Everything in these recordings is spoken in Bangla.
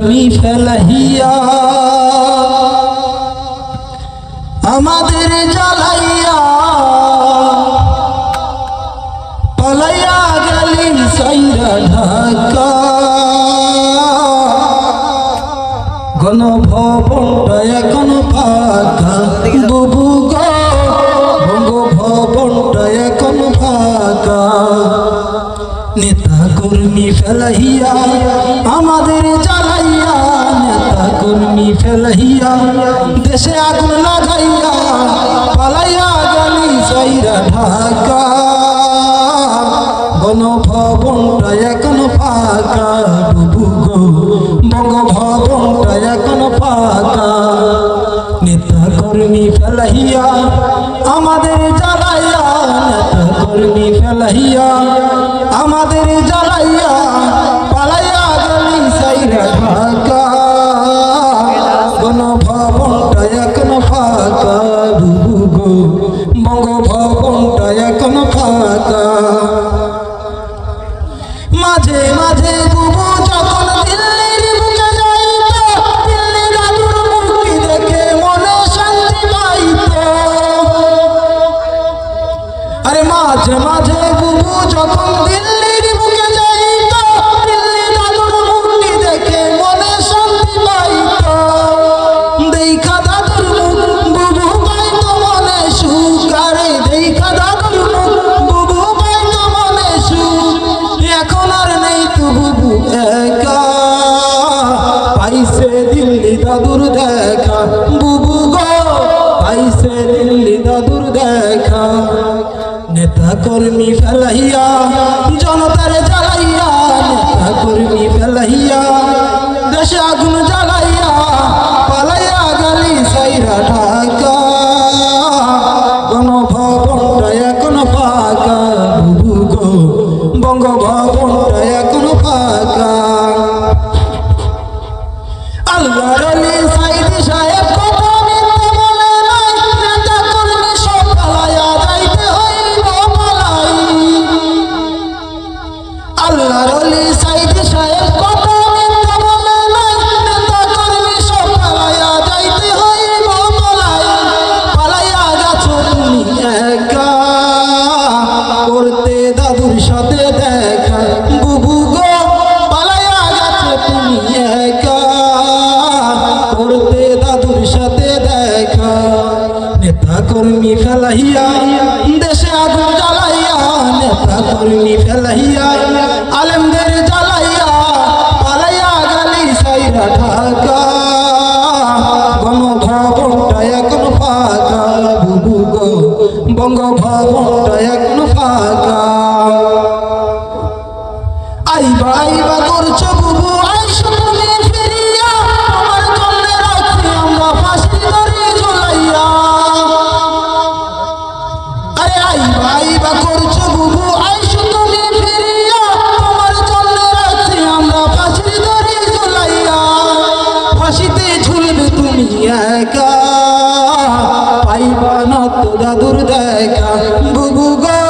ফেলাইয়া আমাদের জ্বালাইয়া পালাইয়া গেলি সাইরা ঢাকা গণভবনটা এখন ফাঁকা বুবু গো বঙ্গভবনটা এখন ফাঁকা নেতা কর্মী ফেলাইয়া আমাদের জ্বালাইয়া নেতা কর্মী ফেলাইয়া দেশে আগুন লাগাইয়া পালাইয়া গেলি সাইরা ঢাকা গণভবনটা এখন ফাঁকা বুবু গো বঙ্গভবনটা এখন ফাঁকা নেতা কর্মী ফেলাইয়া আমাদের জ্বালাইয়া নেতা কর্মী ফেলাইয়া আমাদের জ্বালাইয়া পালাইয়া গেলি সাইরা ঢাকা গণভবনটা এখন ফাঁকা বুবু গো বঙ্গভবনটা এখন ফাঁকা মাঝে মাঝে বুবু যখন দিল্লির বুকে যাইতো দিল্লি দাদুর মুক্তি দেখে মনে শান্তি পাইতো আরে মাঝে মাঝে বুবু যখন দিল্লির বুকে যাইতো দিল্লি দাদুর মুক্তি দেখে মনে শান্তি পাইতো দেখা দাদুর মুখ বুবু পাইতো মনে সুখ আরে দেখা দাদুর মুখ বুবু পাইতো মনে সুখ এখন আর নেই তো বুবু একা পাইছে দিল্লি দাদুর দেখা বুবু গো পাইছে দিল্লি দাদুর দেখা নেতা কর্মী ফেলাইয়া জনতার জ্বালাইয়া নেতা কর্মী ফেলাইয়া দেশে আগুন জ্বালাইয়া পালাইয়া গেলি সাইরা ঢাকা গণভবনটা এখন ফাঁকা বুবু গো বঙ্গভবনটা এখন ফাঁকা আল্লাহর আলী সাইদি সাহেব কথা মিথ্যা বলে নাই নেতা কর্মী সব পালাইয়া যাইতে হইল পালাই আল্লাহর আলী সাইদি সাহেব কথা মিথ্যা বলে নাই নেতা কর্মী সব পালাইয়া যাইতে হইল পালাই পালাইয়া গেছো তুমি একা করতে দাদুর সাথে দেখা বুবু গো পালাইয়া গেছো তুমি একা করতে দাদুর সাথে দেখা নেতা কর্মী ফেলাইয়া দেশে আগুন জ্বালাইয়া নেতা কর্মী ফেলাইয়া আলেমদের জ্বালাইয়া পালাইয়া গেলি সাইরা ঢাকা গণভবনটা এখন ফাঁকা বুবু গো বঙ্গভবনটা এখন ফাঁকা আইবা আইবা করছো বুবু আইসো তুমি ফিরিয়া আমার জন্য রাখছি আমরা ফাঁসি দড়ি ঝুলাইয়া আরে আইবা আইবা করছো বুবু আইসো তুমি ফিরিয়া আমার জন্য রাখছি আমরা ফাঁসি দড়ি ঝুলাইয়া ফাঁসিতে ঝুলবে তুমি একা পাইবা না তো দাদুর দেখা বুবু গো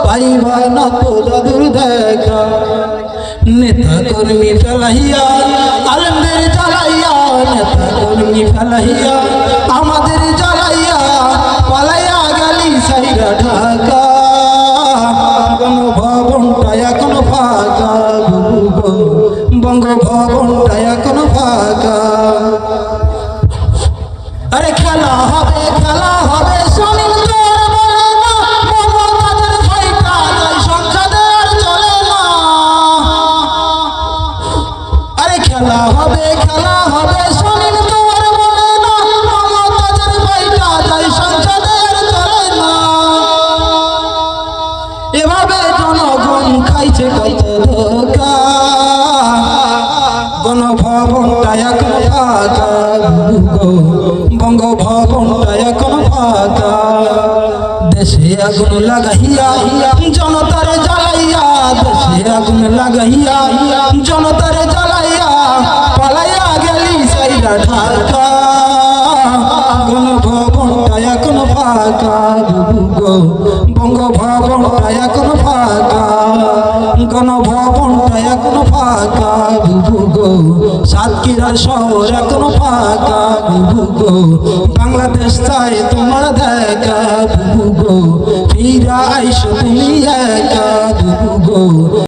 পাইবা না তো দাদুর দেখা নেতা কর্মী ফেলাইয়া আলেমদের জ্বালাইয়া নেতা কর্মী ফেলাইয়া আমাদের জ্বালাইয়া পালাইয়া গেলি সাইরা ঢাকা গণভবনটা এখন ফাঁকা বুবু গো বঙ্গভবনটা এখন ফাঁকা আরে খেলা হবে স্বামী তোর বলে না মমতাজের ভাইটা যাই সংসদে আর চলে না আরে খেলা হবে স্বামী তোর বলে না মমতাজের ভাইটা যাই সংসদে আর চলে না এভাবে জনগণ খাইছে কত ধোঁকা গণভবনটা এখন ফাঁকা বুবু গো বঙ্গভবনটা এখন ফাঁকা দেশে আগুন লাগাইয়া জনতারে জ্বালাইয়া দেশে আগুন লাগাইয়া জনতারে জ্বালাইয়া পালাইয়া গেলি সাইরা ঢাকা গণভবনটা এখন ফাঁকা বুবু গো বঙ্গভবনটা এখন ফাঁকা গণভবনটা এখন ফাঁকা বুবু গো সাতক্ষীরার শহর এখনো ফাঁকা বুবু গো, বাংলাদেশ চাই তোমার দেখা বুবু গো, ফিরা আইসো তুমি একা বুবু গো।